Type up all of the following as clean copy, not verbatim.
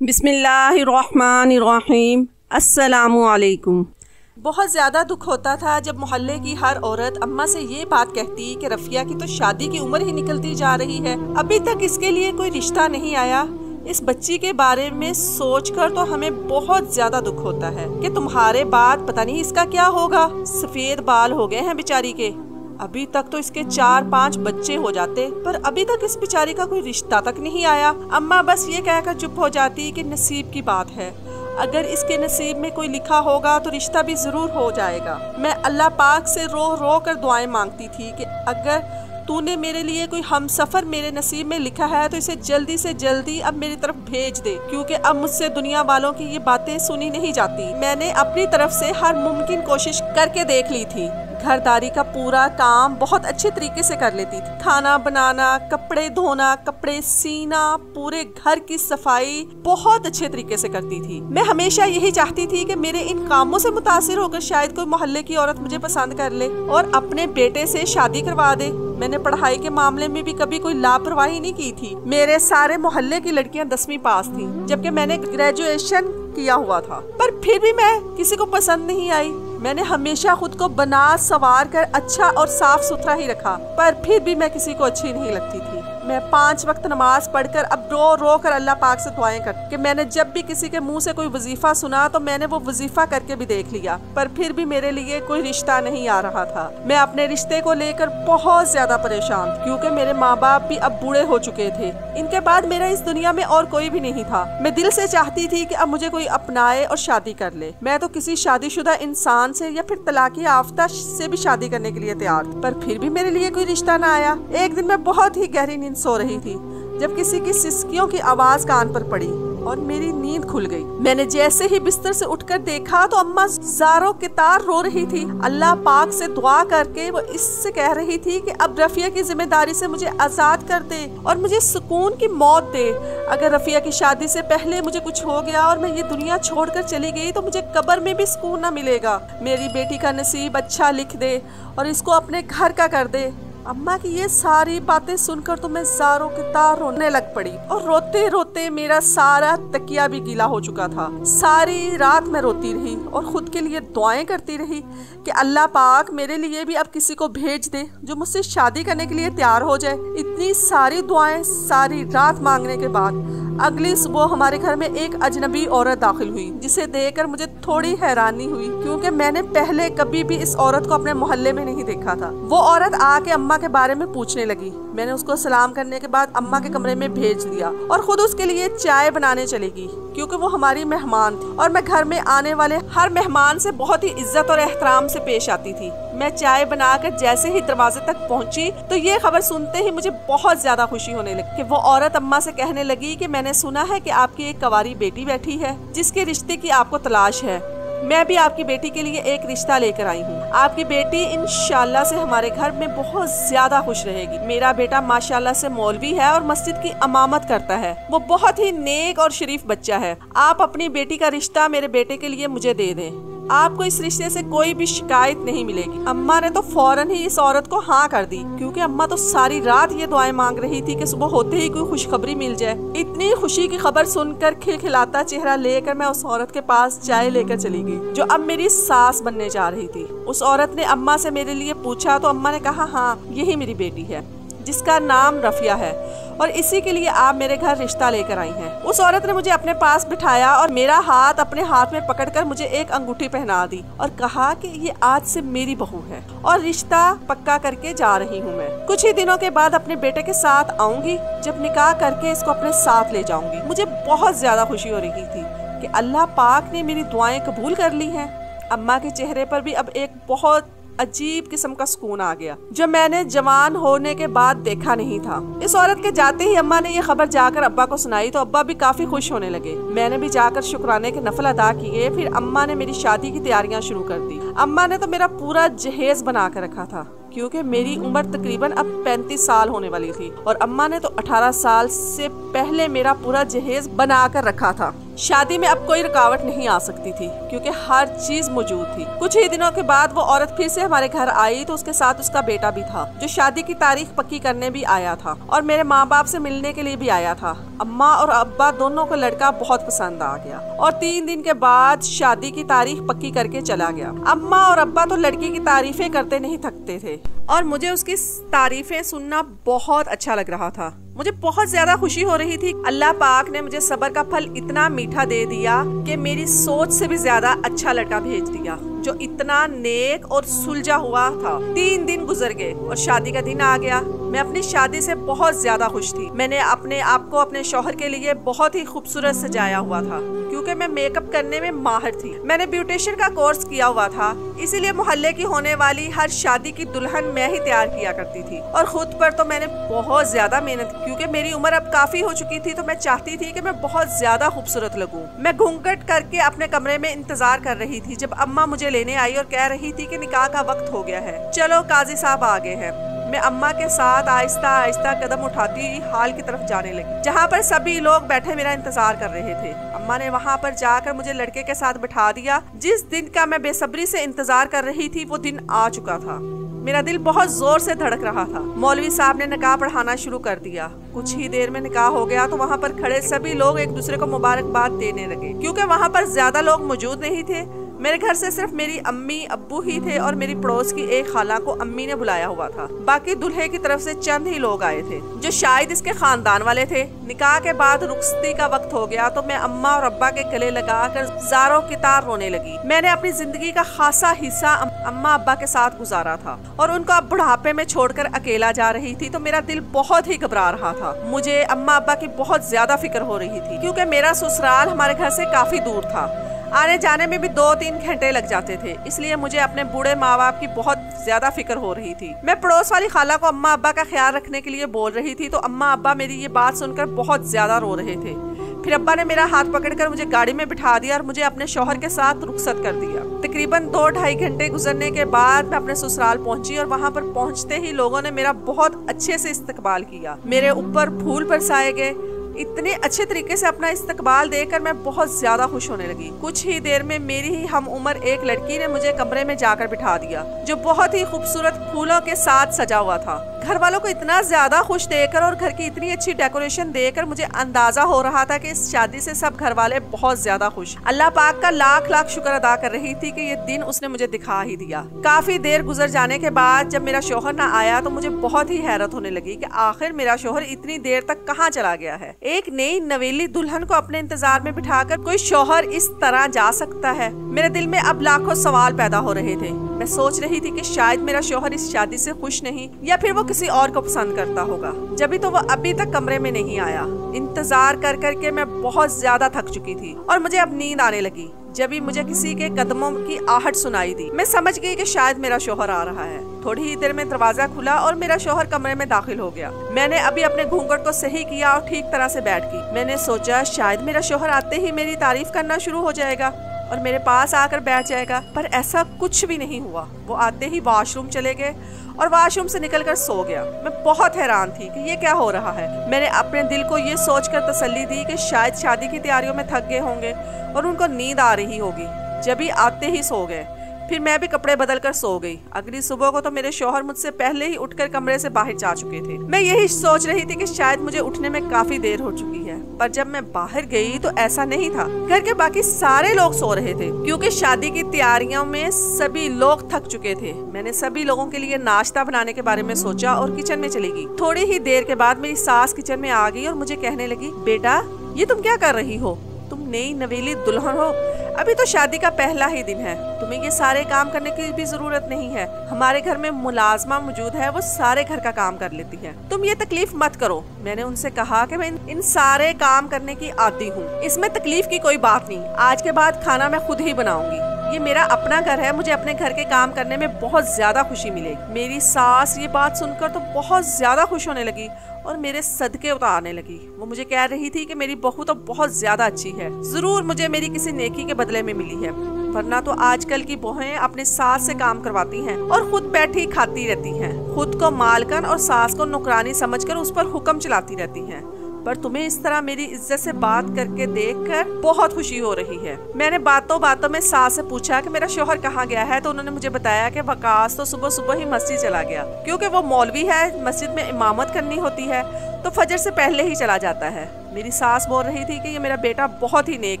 बिस्मिल्लाहिर्रहमानिर्रहीम। अस्सलामुअलैकुम। बहुत ज़्यादा दुख होता था जब मोहल्ले की हर औरत अम्मा से ये बात कहती कि रफ़िया की तो शादी की उम्र ही निकलती जा रही है, अभी तक इसके लिए कोई रिश्ता नहीं आया। इस बच्ची के बारे में सोचकर तो हमें बहुत ज्यादा दुख होता है कि तुम्हारे बाद पता नहीं इसका क्या होगा। सफेद बाल हो गए हैं बेचारी के, अभी तक तो इसके 4-5 बच्चे हो जाते, पर अभी तक इस बेचारी का कोई रिश्ता तक नहीं आया। अम्मा बस ये कहकर चुप हो जाती कि नसीब की बात है, अगर इसके नसीब में कोई लिखा होगा तो रिश्ता भी जरूर हो जाएगा। मैं अल्लाह पाक से रो रो कर दुआएं मांगती थी कि अगर तूने मेरे लिए कोई हमसफर मेरे नसीब में लिखा है तो इसे जल्दी से जल्दी अब मेरी तरफ भेज दे, क्योंकि अब मुझसे दुनिया वालों की ये बातें सुनी नहीं जाती। मैंने अपनी तरफ से हर मुमकिन कोशिश करके देख ली थी। घरदारी का पूरा काम बहुत अच्छे तरीके से कर लेती थी, खाना बनाना, कपड़े धोना, कपड़े सीना, पूरे घर की सफाई बहुत अच्छे तरीके से करती थी। मैं हमेशा यही चाहती थी कि मेरे इन कामों से मुतासिर होकर शायद कोई मोहल्ले की औरत मुझे पसंद कर ले और अपने बेटे से शादी करवा दे। मैंने पढ़ाई के मामले में भी कभी कोई लापरवाही नहीं की थी। मेरे सारे मोहल्ले की लड़कियां 10वीं पास थी, जबकि मैंने ग्रेजुएशन किया हुआ था, पर फिर भी मैं किसी को पसंद नहीं आई। मैंने हमेशा खुद को बना सवार कर अच्छा और साफ सुथरा ही रखा, पर फिर भी मैं किसी को अच्छी नहीं लगती थी। मैं 5 वक्त नमाज पढ़कर अब रो रो कर अल्लाह पाक से दुआएं कर कि मैंने जब भी किसी के मुंह से कोई वजीफा सुना तो मैंने वो वजीफा करके भी देख लिया, पर फिर भी मेरे लिए कोई रिश्ता नहीं आ रहा था। मैं अपने रिश्ते को लेकर बहुत ज्यादा परेशान थी, क्योंकि मेरे माँ बाप भी अब बूढ़े हो चुके थे। इनके बाद मेरा इस दुनिया में और कोई भी नहीं था। मैं दिल से चाहती थी कि अब मुझे कोई अपनाए और शादी कर ले। मैं तो किसी शादीशुदा इंसान से या फिर तलाकी याफ्ता से भी शादी करने के लिए तैयार थी, पर फिर भी मेरे लिए कोई रिश्ता न आया। एक दिन मैं बहुत ही गहरी नींद सो रही थी जब किसी की सिसकियों की आवाज कान पर पड़ी और मेरी नींद खुल गई। मैंने जैसे ही बिस्तर से उठकर देखा तो अम्मा ज़ारों के तार रो रही थी। अल्लाह पाक से दुआ करके वो इससे कह रही थी कि अब रफ़िया की जिम्मेदारी से मुझे आज़ाद कर दे और मुझे सुकून की मौत दे। अगर रफ़िया की शादी से पहले मुझे कुछ हो गया और मैं ये दुनिया छोड़कर चली गई तो मुझे कब्र में भी सुकून न मिलेगा। मेरी बेटी का नसीब अच्छा लिख दे और इसको अपने घर का कर दे। अम्मा की ये सारी बातें सुनकर तो मैं ज़ारों के तार रोने लग पड़ी और रोते रोते मेरा सारा तकिया भी गीला हो चुका था। सारी रात मैं रोती रही और खुद के लिए दुआएं करती रही कि अल्लाह पाक मेरे लिए भी अब किसी को भेज दे जो मुझसे शादी करने के लिए तैयार हो जाए। इतनी सारी दुआएं सारी रात मांगने के बाद अगली सुबह हमारे घर में एक अजनबी औरत दाखिल हुई, जिसे देखकर मुझे थोड़ी हैरानी हुई, क्योंकि मैंने पहले कभी भी इस औरत को अपने मोहल्ले में नहीं देखा था। वो औरत आके अम्मा के बारे में पूछने लगी। मैंने उसको सलाम करने के बाद अम्मा के कमरे में भेज दिया और खुद उसके लिए चाय बनाने चलेगी, क्योंकि वो हमारी मेहमान थी और मैं घर में आने वाले हर मेहमान से बहुत ही इज्जत और एहतराम से पेश आती थी। मैं चाय बनाकर जैसे ही दरवाजे तक पहुंची तो ये खबर सुनते ही मुझे बहुत ज्यादा खुशी होने लगी कि वो औरत अम्मा से कहने लगी कि मैंने सुना है कि आपकी एक कंवारी बेटी बैठी है जिसके रिश्ते की आपको तलाश है। मैं भी आपकी बेटी के लिए एक रिश्ता लेकर आई हूँ। आपकी बेटी इंशाल्लाह से हमारे घर में बहुत ज्यादा खुश रहेगी। मेरा बेटा माशाल्लाह से मौलवी है और मस्जिद की इमामत करता है। वो बहुत ही नेक और शरीफ बच्चा है। आप अपनी बेटी का रिश्ता मेरे बेटे के लिए मुझे दे दें, आपको इस रिश्ते से कोई भी शिकायत नहीं मिलेगी। अम्मा ने तो फौरन ही इस औरत को हाँ कर दी, क्योंकि अम्मा तो सारी रात ये दुआएं मांग रही थी कि सुबह होते ही कोई खुशखबरी मिल जाए। इतनी खुशी की खबर सुनकर खिलखिलाता चेहरा लेकर मैं उस औरत के पास चाय लेकर चली गई, जो अब मेरी सास बनने जा रही थी। उस औरत ने अम्मा से मेरे लिए पूछा तो अम्मा ने कहा, हाँ यही मेरी बेटी है जिसका नाम रफ़िया है और इसी के लिए आप मेरे घर रिश्ता लेकर आई हैं। उस औरत ने मुझे अपने पास बिठाया और मेरा हाथ अपने हाथ में पकड़कर मुझे एक अंगूठी पहना दी और कहा कि ये आज से मेरी बहू है और रिश्ता पक्का करके जा रही हूँ। मैं कुछ ही दिनों के बाद अपने बेटे के साथ आऊंगी, जब निकाह करके इसको अपने साथ ले जाऊंगी। मुझे बहुत ज्यादा खुशी हो रही थी कि अल्लाह पाक ने मेरी दुआएं कबूल कर ली हैं। अम्मा के चेहरे पर भी अब एक बहुत अजीब किस्म का सुकून आ गया, जो मैंने जवान होने के बाद देखा नहीं था। इस औरत के जाते ही अम्मा ने ये खबर जाकर अब्बा को सुनाई तो अब्बा भी काफी खुश होने लगे। मैंने भी जाकर शुक्राने के नफल अदा किए। फिर अम्मा ने मेरी शादी की तैयारियां शुरू कर दी। अम्मा ने तो मेरा पूरा जहेज बना कर रखा था। क्योंकि मेरी उम्र तकरीबन अब 35 साल होने वाली थी और अम्मा ने तो 18 साल से पहले मेरा पूरा जहेज बना कर रखा था। शादी में अब कोई रुकावट नहीं आ सकती थी क्योंकि हर चीज मौजूद थी। कुछ ही दिनों के बाद वो औरत फिर से हमारे घर आई तो उसके साथ उसका बेटा भी था जो शादी की तारीख पक्की करने भी आया था और मेरे माँ बाप से मिलने के लिए भी आया था। अम्मा और अब्बा दोनों को लड़का बहुत पसंद आ गया और 3 दिन के बाद शादी की तारीख पक्की करके चला गया। अम्मा और अब्बा तो लड़की की तारीफें करते नहीं थकते थे और मुझे उसकी तारीफें सुनना बहुत अच्छा लग रहा था। मुझे बहुत ज्यादा खुशी हो रही थी। अल्लाह पाक ने मुझे सब्र का फल इतना मीठा दे दिया कि मेरी सोच से भी ज्यादा अच्छा लड़का भेज दिया जो इतना नेक और सुलझा हुआ था। 3 दिन गुजर गए और शादी का दिन आ गया। मैं अपनी शादी से बहुत ज्यादा खुश थी। मैंने अपने आप को अपने शौहर के लिए बहुत ही खूबसूरत सजाया हुआ था क्योंकि मैं मेकअप करने में माहिर थी। मैंने ब्यूटिशियन का कोर्स किया हुआ था, इसीलिए मोहल्ले की होने वाली हर शादी की दुल्हन मैं ही तैयार किया करती थी और खुद पर तो मैंने बहुत ज्यादा मेहनत क्योंकि मेरी उम्र अब काफी हो चुकी थी तो मैं चाहती थी कि मैं बहुत ज्यादा खूबसूरत लगूं। मैं घूंघट करके अपने कमरे में इंतजार कर रही थी जब अम्मा मुझे लेने आई और कह रही थी कि निकाह का वक्त हो गया है, चलो काजी साहब आ गए हैं। मैं अम्मा के साथ आहिस्ता आहिस्ता कदम उठाती हुई हाल की तरफ जाने लगी जहाँ पर सभी लोग बैठे मेरा इंतजार कर रहे थे। अम्मा ने वहाँ पर जाकर मुझे लड़के के साथ बिठा दिया। जिस दिन का मैं बेसब्री से इंतजार कर रही थी वो दिन आ चुका था। मेरा दिल बहुत जोर से धड़क रहा था। मौलवी साहब ने निकाह पढ़ाना शुरू कर दिया। कुछ ही देर में निकाह हो गया तो वहाँ पर खड़े सभी लोग एक दूसरे को मुबारकबाद देने लगे। क्योंकि वहाँ पर ज्यादा लोग मौजूद नहीं थे, मेरे घर से सिर्फ मेरी अम्मी अब्बू ही थे और मेरी पड़ोस की एक खाला को अम्मी ने बुलाया हुआ था। बाकी दूल्हे की तरफ से चंद ही लोग आए थे जो शायद इसके खानदान वाले थे। निकाह के बाद रुखसती का वक्त हो गया तो मैं अम्मा और अब्बा के गले लगाकर ज़ारों की तार रोने लगी। मैंने अपनी जिंदगी का खासा हिस्सा अम्मा अब्बा के साथ गुजारा था और उनको अब बुढ़ापे में छोड़कर अकेला जा रही थी तो मेरा दिल बहुत ही घबरा रहा था। मुझे अम्मा अब्बा की बहुत ज्यादा फिक्र हो रही थी क्योंकि मेरा ससुराल हमारे घर से काफी दूर था। आने जाने में भी 2-3 घंटे लग जाते थे, इसलिए मुझे अपने बूढ़े माँ बाप की बहुत ज्यादा फिक्र हो रही थी। मैं पड़ोस वाली खाला को अम्मा अब्बा का ख्याल रखने के लिए बोल रही थी तो अम्मा अब्बा मेरी ये बात सुनकर बहुत ज्यादा रो रहे थे। फिर अब्बा ने मेरा हाथ पकड़कर मुझे गाड़ी में बिठा दिया और मुझे अपने शौहर के साथ रुखसत कर दिया। तकरीबन 2-2.5 घंटे गुजरने के बाद मैं अपने ससुराल पहुंची और वहां पर पहुंचते ही लोगों ने मेरा बहुत अच्छे से इस्तकबाल किया। मेरे ऊपर फूल बरसाए गए। इतने अच्छे तरीके से अपना इस्तकबाल देकर मैं बहुत ज्यादा खुश होने लगी। कुछ ही देर में मेरी ही हम उम्र एक लड़की ने मुझे कमरे में जाकर बिठा दिया जो बहुत ही खूबसूरत फूलों के साथ सजा हुआ था। घर वालों को इतना ज्यादा खुश देखकर और घर की इतनी अच्छी डेकोरेशन देखकर मुझे अंदाजा हो रहा था कि इस शादी से सब घर वाले बहुत ज्यादा खुश। अल्लाह पाक का लाख लाख शुक्र अदा कर रही थी कि ये दिन उसने मुझे दिखा ही दिया। काफी देर गुजर जाने के बाद जब मेरा शौहर ना आया तो मुझे बहुत ही हैरत होने लगी कि आखिर मेरा शौहर इतनी देर तक कहाँ चला गया है। एक नई नवेली दुल्हन को अपने इंतजार में बिठाकर कोई शौहर इस तरह जा सकता है? मेरे दिल में अब लाखों सवाल पैदा हो रहे थे। मैं सोच रही थी कि शायद मेरा शौहर इस शादी से खुश नहीं या फिर वो किसी और को पसंद करता होगा, जब भी तो वो अभी तक कमरे में नहीं आया। इंतजार कर करके मैं बहुत ज्यादा थक चुकी थी और मुझे अब नींद आने लगी। जब भी मुझे किसी के कदमों की आहट सुनाई दी मैं समझ गई कि शायद मेरा शौहर आ रहा है। थोड़ी ही देर में दरवाजा खुला और मेरा शौहर कमरे में दाखिल हो गया। मैंने अभी अपने घूंघट को सही किया और ठीक तरह से बैठ गई। मैंने सोचा शायद मेरा शौहर आते ही मेरी तारीफ करना शुरू हो जाएगा और मेरे पास आकर बैठ जाएगा, पर ऐसा कुछ भी नहीं हुआ। वो आते ही वॉशरूम चले गए और वॉशरूम से निकलकर सो गया। मैं बहुत हैरान थी कि ये क्या हो रहा है। मैंने अपने दिल को ये सोचकर तसल्ली दी कि शायद शादी की तैयारियों में थक गए होंगे और उनको नींद आ रही होगी। जब भी आते ही सो गए। फिर मैं भी कपड़े बदलकर सो गई। अगली सुबह को तो मेरे शौहर मुझसे पहले ही उठकर कमरे से बाहर जा चुके थे। मैं यही सोच रही थी कि शायद मुझे उठने में काफी देर हो चुकी है, पर जब मैं बाहर गई तो ऐसा नहीं था। घर के बाकी सारे लोग सो रहे थे क्योंकि शादी की तैयारियों में सभी लोग थक चुके थे। मैंने सभी लोगों के लिए नाश्ता बनाने के बारे में सोचा और किचन में चली गई। थोड़ी ही देर के बाद मेरी सास किचन में आ गई और मुझे कहने लगी, बेटा ये तुम क्या कर रही हो? तुम नई नवेली दुल्हन हो, अभी तो शादी का पहला ही दिन है, तुम्हें ये सारे काम करने की भी जरूरत नहीं है। हमारे घर में मुलाजमा मौजूद है, वो सारे घर का काम कर लेती है, तुम ये तकलीफ मत करो। मैंने उनसे कहा कि मैं इन सारे काम करने की आदी हूँ, इसमें तकलीफ की कोई बात नहीं। आज के बाद खाना मैं खुद ही बनाऊंगी। ये मेरा अपना घर है, मुझे अपने घर के काम करने में बहुत ज्यादा खुशी मिलेगी। मेरी सास ये बात सुनकर तो बहुत ज्यादा खुश होने लगी और मेरे सदके उतारने लगी। वो मुझे कह रही थी कि मेरी बहू तो बहुत ज्यादा अच्छी है, जरूर मुझे मेरी किसी नेकी के बदले में मिली है। वरना तो आजकल की बहूएं अपने सास से काम करवाती हैं और खुद बैठी खाती रहती हैं, खुद को मालकन और सास को नौकरानी समझकर उस पर हुक्म चलाती रहती हैं। पर तुम्हें इस तरह मेरी इज्जत से बात करके देखकर बहुत खुशी हो रही है। मैंने बातों बातों में सास से पूछा कि मेरा शौहर कहाँ गया है, तो उन्होंने मुझे बताया कि वकास तो सुबह सुबह ही मस्जिद चला गया, क्योंकि वो मौलवी है, मस्जिद में इमामत करनी होती है तो फजर से पहले ही चला जाता है। मेरी सास बोल रही थी कि ये मेरा बेटा बहुत ही नेक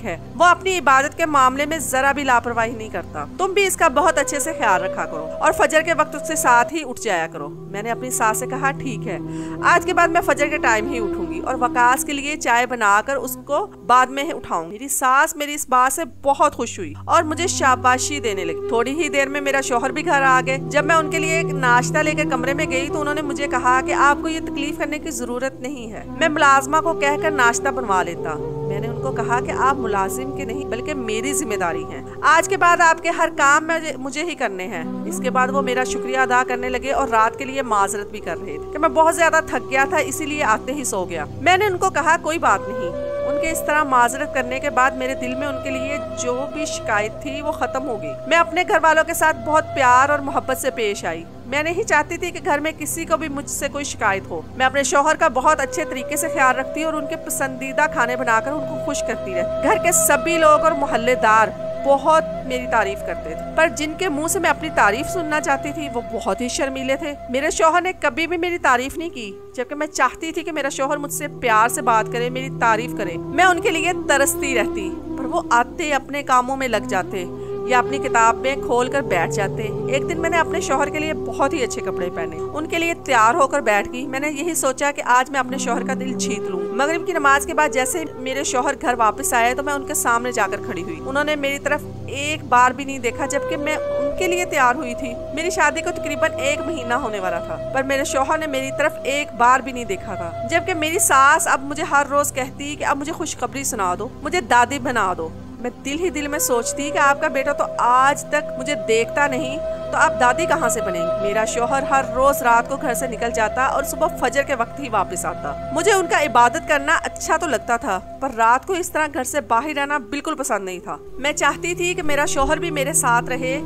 है, वो अपनी इबादत के मामले में जरा भी लापरवाही नहीं करता, तुम भी इसका बहुत अच्छे से ख्याल रखा करो और फजर के वक्त उसके साथ ही उठ जाया करो। मैंने अपनी सास से कहा ठीक है, आज के बाद मैं फजर के टाइम ही उठूंगी और वकास के लिए चाय बनाकर उसको बाद में ही उठाऊंगी। मेरी सास मेरी इस बात से बहुत खुश हुई और मुझे शाबाशी देने लगी। थोड़ी ही देर में मेरा शौहर भी घर आ गए। जब मैं उनके लिए एक नाश्ता लेकर कमरे में गई तो उन्होंने मुझे कहा कि आपको ये तकलीफ करने की जरूरत नहीं है, मैं मुलाजमा को कहकर नाश्ता बनवा लेता। मैंने उनको कहा कि आप मुलाजिम के नहीं बल्कि मेरी जिम्मेदारी हैं। आज के बाद आपके हर काम मुझे ही करने हैं। इसके बाद वो मेरा शुक्रिया अदा करने लगे और रात के लिए माजरत भी कर रहे थे कि मैं बहुत ज्यादा थक गया था, इसीलिए आते ही सो गया। मैंने उनको कहा कोई बात नहीं। उनके इस तरह माजरत करने के बाद मेरे दिल में उनके लिए जो भी शिकायत थी वो खत्म हो गई। मैं अपने घर वालों के साथ बहुत प्यार और मोहब्बत से पेश आई। मैं नहीं चाहती थी कि घर में किसी को भी मुझसे कोई शिकायत हो। मैं अपने शौहर का बहुत अच्छे तरीके से ख्याल रखती और उनके पसंदीदा खाने बनाकर उनको खुश करती रहती। घर के सभी लोग और मोहल्लेदार बहुत मेरी तारीफ करते थे, पर जिनके मुंह से मैं अपनी तारीफ सुनना चाहती थी वो बहुत ही शर्मीले थे। मेरे शौहर ने कभी भी मेरी तारीफ नहीं की, जबकि मैं चाहती थी कि मेरा शौहर मुझसे प्यार से बात करे, मेरी तारीफ करे। मैं उनके लिए तरसती रहती, पर वो आते अपने कामों में लग जाते या अपनी किताब में खोल कर बैठ जाते। एक दिन मैंने अपने शौहर के लिए बहुत ही अच्छे कपड़े पहने, उनके लिए तैयार होकर बैठ गई। मैंने यही सोचा कि आज मैं अपने शौहर का दिल जीत लूं। मगरिब की नमाज के बाद जैसे मेरे शौहर घर वापस आए तो मैं उनके सामने जाकर खड़ी हुई। उन्होंने मेरी तरफ एक बार भी नहीं देखा, जबकि मैं उनके लिए तैयार हुई थी। मेरी शादी को तकरीबन 1 महीना होने वाला था, पर मेरे शौहर ने मेरी तरफ एक बार भी नहीं देखा था। जबकि मेरी सास अब मुझे हर रोज कहती कि अब मुझे खुशखबरी सुना दो, मुझे दादी बना दो। मैं दिल ही दिल में सोचती कि आपका बेटा तो आज तक मुझे देखता नहीं, तो आप दादी कहाँ से बनेंगी। मेरा शौहर हर रोज रात को घर से निकल जाता और सुबह फजर के वक्त ही वापस आता। मुझे उनका इबादत करना अच्छा तो लगता था, पर रात को इस तरह घर से बाहर रहना बिल्कुल पसंद नहीं था। मैं चाहती थी कि मेरा शौहर भी मेरे साथ रहे,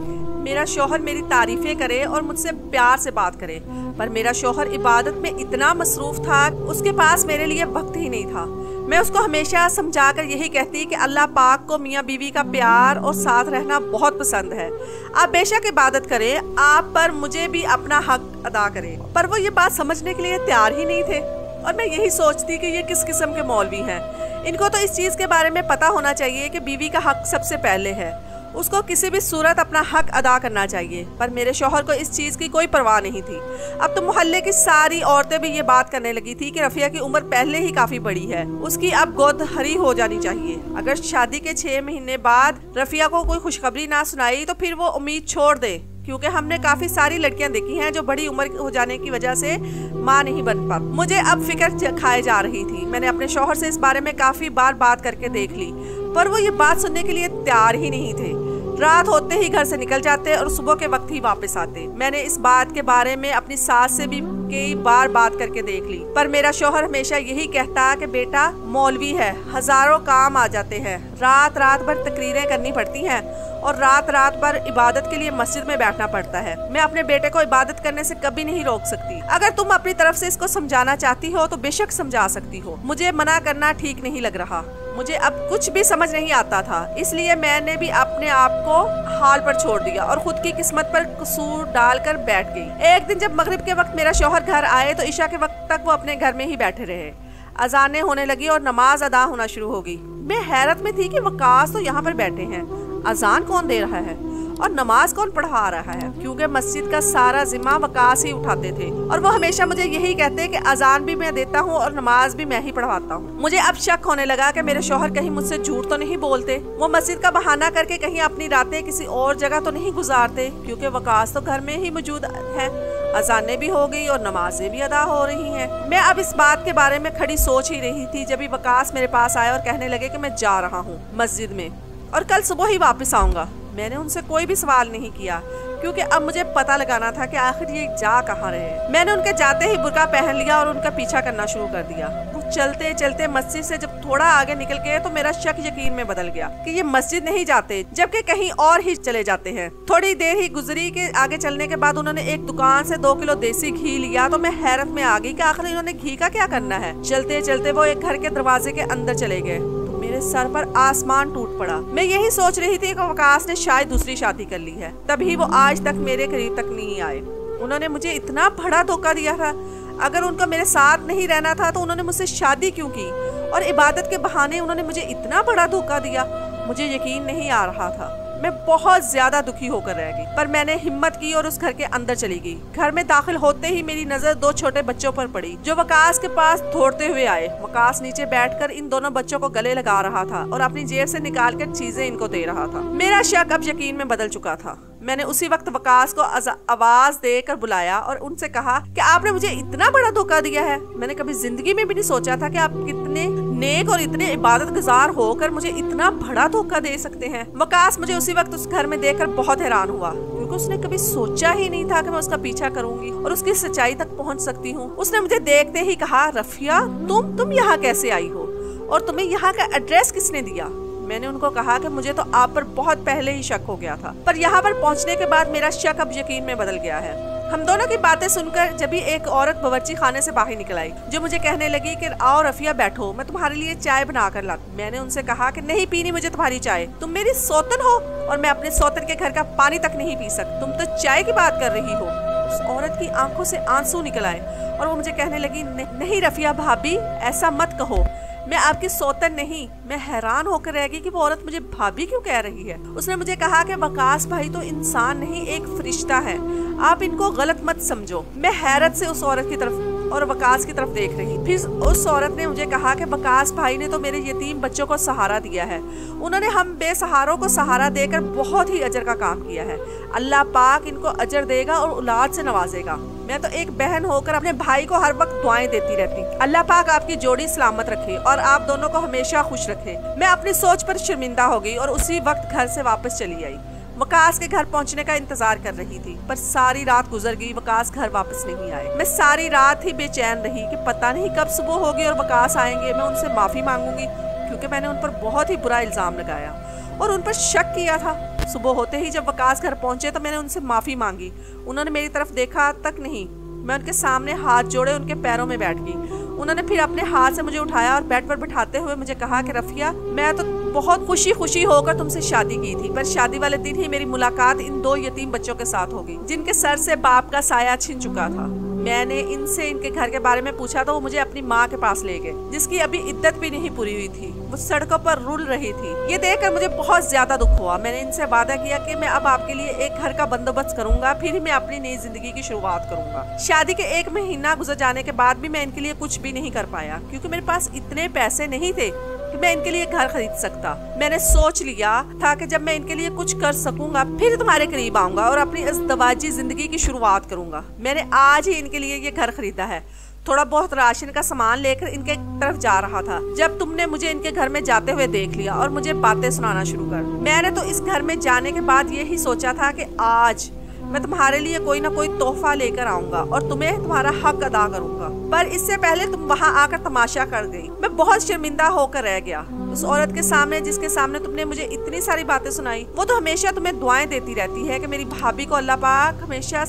मेरा शौहर मेरी तारीफें करे और मुझसे प्यार से बात करे, पर मेरा शौहर इबादत में इतना मसरूफ था, उसके पास मेरे लिए वक्त ही नहीं था। मैं उसको हमेशा समझाकर यही कहती कि अल्लाह पाक को मियाँ बीवी का प्यार और साथ रहना बहुत पसंद है। आप बेशक इबादत करें, आप पर मुझे भी अपना हक अदा करें। पर वो ये बात समझने के लिए तैयार ही नहीं थे और मैं यही सोचती कि ये किस किस्म के मौलवी हैं। इनको तो इस चीज़ के बारे में पता होना चाहिए कि बीवी का हक सबसे पहले है, उसको किसी भी सूरत अपना हक अदा करना चाहिए। पर मेरे शौहर को इस चीज़ की कोई परवाह नहीं थी। अब तो मोहल्ले की सारी औरतें भी ये बात करने लगी थी कि रफिया की उम्र पहले ही काफ़ी बड़ी है, उसकी अब गोद हरी हो जानी चाहिए। अगर शादी के 6 महीने बाद रफिया को कोई खुशखबरी ना सुनाई तो फिर वो उम्मीद छोड़ दे, क्योंकि हमने काफ़ी सारी लड़कियां देखी हैं जो बड़ी उम्र हो जाने की वजह से माँ नहीं बन पाती। मुझे अब फिक्र खाए जा रही थी। मैंने अपने शौहर से इस बारे में काफ़ी बार बात करके देख ली, पर वो ये बात सुनने के लिए तैयार ही नहीं थे। रात होते ही घर से निकल जाते और सुबह के वक्त ही वापस आते। मैंने इस बात के बारे में अपनी सास से भी कई बार बात करके देख ली, पर मेरा शौहर हमेशा यही कहता कि बेटा मौलवी है, हजारों काम आ जाते हैं, रात रात भर तकरीरें करनी पड़ती हैं और रात रात भर इबादत के लिए मस्जिद में बैठना पड़ता है। मैं अपने बेटे को इबादत करने से कभी नहीं रोक सकती। अगर तुम अपनी तरफ से इसको समझाना चाहती हो तो बेशक समझा सकती हो, मुझे मना करना ठीक नहीं लग रहा। मुझे अब कुछ भी समझ नहीं आता था, इसलिए मैंने भी अपने आप को हाल पर छोड़ दिया और खुद की किस्मत पर कसूर डालकर बैठ गई। एक दिन जब मगरिब के वक्त मेरा शौहर घर आए तो ईशा के वक्त तक वो अपने घर में ही बैठे रहे। अजानें होने लगी और नमाज अदा होना शुरू हो गई। मैं हैरत में थी कि वकास तो यहाँ पर बैठे हैं, अजान कौन दे रहा है और नमाज कौन पढ़ा रहा है, क्योंकि मस्जिद का सारा जिम्मा वकास ही उठाते थे और वो हमेशा मुझे यही कहते कि अजान भी मैं देता हूँ और नमाज भी मैं ही पढ़वाता हूँ। मुझे अब शक होने लगा कि मेरे शौहर कहीं मुझसे झूठ तो नहीं बोलते, वो मस्जिद का बहाना करके कहीं अपनी रातें किसी और जगह तो नहीं गुजारते, क्योंकि वकास तो घर में ही मौजूद है। अजानें भी हो गई और नमाजें भी अदा हो रही हैं। मैं अब इस बात के बारे में खड़ी सोच ही रही थी जब वकास मेरे पास आया और कहने लगे कि मैं जा रहा हूँ मस्जिद में और कल सुबह ही वापस आऊंगा। मैंने उनसे कोई भी सवाल नहीं किया, क्योंकि अब मुझे पता लगाना था कि आखिर ये जा कहाँ रहे। मैंने उनके जाते ही बुर्का पहन लिया और उनका पीछा करना शुरू कर दिया। वो चलते चलते मस्जिद से जब थोड़ा आगे निकल गए तो मेरा शक यकीन में बदल गया कि ये मस्जिद नहीं जाते जबकि कहीं और ही चले जाते हैं। थोड़ी देर ही गुजरी के आगे चलने के बाद उन्होंने एक दुकान से 2 किलो देसी घी लिया तो मैं हैरत में आ गई कि आखिर इन्होंने घी का क्या करना है। चलते चलते वो एक घर के दरवाजे के अंदर चले गए। मेरे सर पर आसमान टूट पड़ा। मैं यही सोच रही थी कि वकास ने शायद दूसरी शादी कर ली है, तभी वो आज तक मेरे करीब तक नहीं आए। उन्होंने मुझे इतना बड़ा धोखा दिया था। अगर उनका मेरे साथ नहीं रहना था तो उन्होंने मुझसे शादी क्यों की, और इबादत के बहाने उन्होंने मुझे इतना बड़ा धोखा दिया। मुझे यकीन नहीं आ रहा था। मैं बहुत ज्यादा दुखी होकर रह गई, पर मैंने हिम्मत की और उस घर के अंदर चली गई। घर में दाखिल होते ही मेरी नजर 2 छोटे बच्चों पर पड़ी जो वकास के पास दौड़ते हुए आए। वकास नीचे बैठकर इन दोनों बच्चों को गले लगा रहा था और अपनी जेब से निकालकर चीजें इनको दे रहा था। मेरा शक अब यकीन में बदल चुका था। मैंने उसी वक्त वकास को आवाज देकर बुलाया और उनसे कहा कि आपने मुझे इतना बड़ा धोखा दिया है। मैंने कभी जिंदगी में भी नहीं सोचा था कि आप कितने नेक और इतने इबादत गुजार होकर मुझे इतना बड़ा धोखा दे सकते हैं। वकास मुझे उसी वक्त उस घर में देखकर बहुत हैरान हुआ, क्योंकि उसने कभी सोचा ही नहीं था कि मैं उसका पीछा करूंगी और उसकी सच्चाई तक पहुंच सकती हूँ। उसने मुझे देखते ही कहा, रफिया तुम यहाँ कैसे आई हो और तुम्हें यहाँ का एड्रेस किसने दिया? मैंने उनको कहा कि मुझे तो आप पर बहुत पहले ही शक हो गया था, पर यहाँ पर पहुँचने के बाद मेरा शक अब यकीन में बदल गया है। हम दोनों की बातें सुनकर जब भी एक औरत बावर्ची खाने से बाहर निकल आई जो मुझे कहने लगी कि आओ रफिया बैठो, मैं तुम्हारे लिए चाय बना कर लाती। मैंने उनसे कहा कि नहीं पीनी मुझे तुम्हारी चाय, तुम मेरी सौतन हो और मैं अपने सौतन के घर का पानी तक नहीं पी सकती, तुम तो चाय की बात कर रही हो। उस औरत की आंखों से आंसू निकल आए और वो मुझे कहने लगी, नहीं रफिया भाभी, ऐसा मत कहो, मैं आपकी सौतन नहीं। मैं हैरान होकर रह गई कि वो औरत मुझे भाभी क्यों कह रही है। उसने मुझे कहा कि वकास भाई तो इंसान नहीं, एक फरिश्ता है, आप इनको गलत मत समझो। मैं हैरत से उस औरत की तरफ और वकास की तरफ देख रही। फिर उस औरत ने मुझे कहा कि वकास भाई ने तो मेरे यतीम बच्चों को सहारा दिया है, उन्होंने हम बेसहारों को सहारा देकर बहुत ही अजर का काम किया है। अल्लाह पाक इनको अजर देगा और औलाद से नवाजेगा। मैं तो एक बहन होकर अपने भाई को हर वक्त दुआएं देती रहती। अल्लाह पाक आपकी जोड़ी सलामत रखे और आप दोनों को हमेशा खुश रखे। मैं अपनी सोच पर शर्मिंदा हो गई और उसी वक्त घर से वापस चली आई। वकास के घर पहुंचने का इंतजार कर रही थी, पर सारी रात गुजर गई, वकास घर वापस नहीं आए। मैं सारी रात ही बेचैन रही कि पता नहीं कब सुबह होगी और वकास आएंगे। मैं उनसे माफी मांगूंगी क्योंकि मैंने उन पर बहुत ही बुरा इल्जाम लगाया और उन पर शक किया था। सुबह होते ही जब वकास घर पहुंचे तो मैंने उनसे माफी मांगी। उन्होंने मेरी तरफ देखा तक नहीं। मैं उनके सामने हाथ जोड़े उनके पैरों में बैठ गई। उन्होंने फिर अपने हाथ से मुझे उठाया और बेड पर बिठाते हुए मुझे कहा कि रफिया, मैं तो बहुत खुशी होकर तुमसे शादी की थी, पर शादी वाले दिन ही मेरी मुलाकात इन 2 यतीम बच्चों के साथ हो गई जिनके सर से बाप का साया छिन चुका था। मैंने इनसे इनके घर के बारे में पूछा तो वो मुझे अपनी माँ के पास ले गए, जिसकी अभी इद्दत भी नहीं पूरी हुई थी। वो सड़कों पर रुल रही थी। ये देखकर मुझे बहुत ज्यादा दुख हुआ। मैंने इनसे वादा किया कि मैं अब आपके लिए एक घर का बंदोबस्त करूंगा, फिर ही मैं अपनी नई जिंदगी की शुरुआत करूंगा। शादी के 1 महीना गुजर जाने के बाद भी मैं इनके लिए कुछ भी नहीं कर पाया, क्योंकि मेरे पास इतने पैसे नहीं थे कि मैं इनके लिए घर खरीद सकता। मैंने सोच लिया था कि जब मैं इनके लिए कुछ कर सकूंगा फिर तुम्हारे करीब आऊंगा और अपनी अज़दवाजी जिंदगी की शुरुआत करूंगा। मैंने आज ही इनके लिए ये घर खरीदा है। थोड़ा बहुत राशन का सामान लेकर इनके तरफ जा रहा था जब तुमने मुझे इनके घर में जाते हुए देख लिया और मुझे बातें सुनाना शुरू कर। मैंने तो इस घर में जाने के बाद यही सोचा था कि आज मैं तुम्हारे लिए कोई ना कोई तोहफा लेकर आऊंगा और तुम्हें तुम्हारा हक अदा करूंगा, पर इससे पहले तुम वहां आकर तमाशा कर गई। मैं बहुत शर्मिंदा होकर रह गया उस औरत के सामने जिसके सामने तुमने मुझे इतनी सारी बातें सुनाई। वो तो हमेशा तुम्हें दुआएं देती रहती है कि मेरी भाभी को अल्लाह पाक हमेशा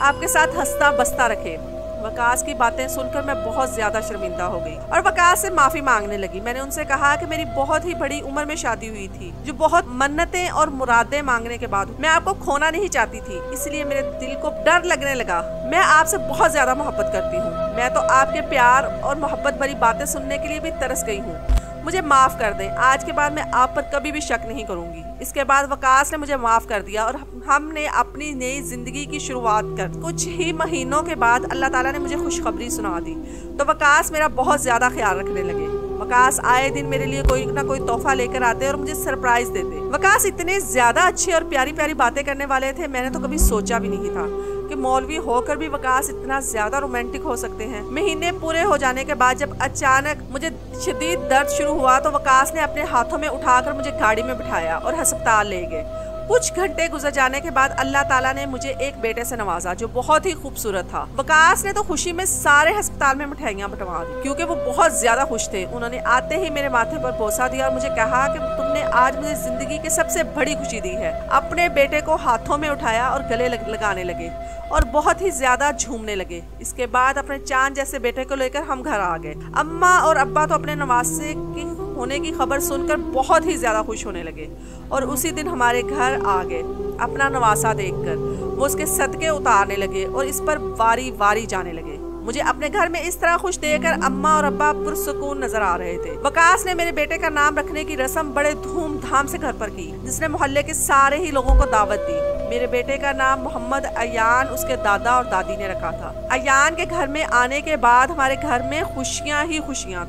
आपके साथ हंसता बसता रखे। वकास की बातें सुनकर मैं बहुत ज्यादा शर्मिंदा हो गई और वकास से माफी मांगने लगी। मैंने उनसे कहा कि मेरी बहुत ही बड़ी उम्र में शादी हुई थी, जो बहुत मन्नतें और मुरादें मांगने के बाद मैं आपको खोना नहीं चाहती थी, इसलिए मेरे दिल को डर लगने लगा। मैं आपसे बहुत ज्यादा मोहब्बत करती हूँ। मैं तो आपके प्यार और मोहब्बत भरी बातें सुनने के लिए भी तरस गई हूँ। मुझे माफ कर दें। आज के बाद मैं आप पर कभी भी शक नहीं करूंगी। इसके बाद वकास ने मुझे माफ कर दिया और हमने अपनी नई जिंदगी की शुरुआत कर। कुछ ही महीनों के बाद अल्लाह ताला ने मुझे खुशखबरी सुना दी तो वकास मेरा बहुत ज्यादा ख्याल रखने लगे। वकास आए दिन मेरे लिए कोई ना कोई तोहफा लेकर आते और मुझे सरप्राइज देते। वकास इतने ज्यादा अच्छे और प्यारी प्यारी बातें करने वाले थे, मैंने तो कभी सोचा भी नहीं था कि मौलवी होकर भी वकास इतना ज्यादा रोमांटिक हो सकते हैं। महीने पूरे हो जाने के बाद जब अचानक मुझे शदीद दर्द शुरू हुआ तो वकास ने अपने हाथों में उठाकर मुझे गाड़ी में बिठाया और अस्पताल ले गए। कुछ घंटे गुजर जाने के बाद अल्लाह ताला ने मुझे एक बेटे से नवाजा जो बहुत ही खूबसूरत था। वकास ने तो खुशी में सारे अस्पताल में मिठाइयाँ बंटवा दी क्योंकि वो बहुत ज्यादा खुश थे। उन्होंने आते ही मेरे माथे पर बोसा दिया और मुझे कहा कि तुमने आज मुझे जिंदगी की सबसे बड़ी खुशी दी है। अपने बेटे को हाथों में उठाया और गले लगाने लगे और बहुत ही ज्यादा झूमने लगे। इसके बाद अपने चांद जैसे बेटे को लेकर हम घर आ गए। अम्मा और अब्बा तो अपने नवासे की होने की खबर सुनकर बहुत ही ज्यादा खुश होने लगे और उसी दिन हमारे घर आ गए। अपना नवासा देखकर वो उसके सदके उतारने लगे और इस पर वारी वारी जाने लगे। मुझे अपने घर में इस तरह खुश देखकर अम्मा और अब्बा पुरसुकून नजर आ रहे थे। वकास ने मेरे बेटे का नाम रखने की रस्म बड़े धूमधाम से घर पर की, जिसने मोहल्ले के सारे ही लोगों को दावत दी। मेरे बेटे का नाम मोहम्मद अयान उसके दादा और दादी ने रखा था। अयान के घर में आने के बाद हमारे घर में खुशियां ही खुशियां।